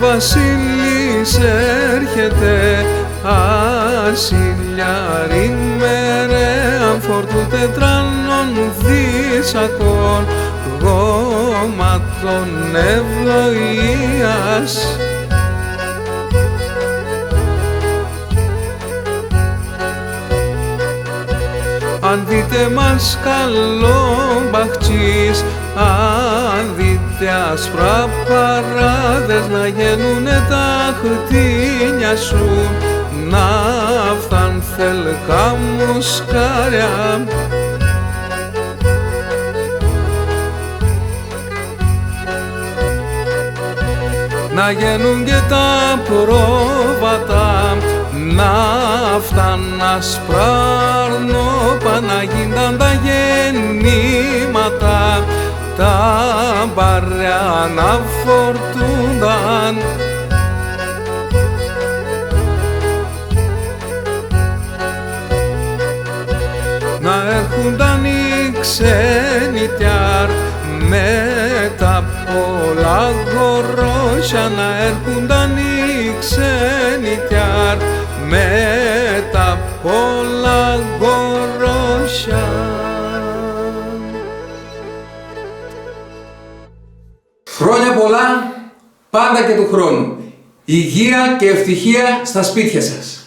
βασίλης έρχεται, ασυλιάρη μερέαν φορτού τετράνων δισακών, γόμματων ευλογίας. Αν δείτε μας καλό μπαχτσής, αν δείτε άσπρα παράδες να γεννουνε τα χτίνια σου, να φθαν θελκά μουσκάρια. Να γίνουν και τα πρόβατα, να φτάνουν άσπρα αρνόπα, να γίνταν τα γεννήματα, τα μπαριά να φορτούνταν. Να έρχονταν οι ξενιτιάρ με τα πολλά γορόσια, να έρχονταν οι ξενιτιάρ με τα πολλά γορόσια. Χρόνια πολλά, πάντα και του χρόνου. Υγεία και ευτυχία στα σπίτια σας.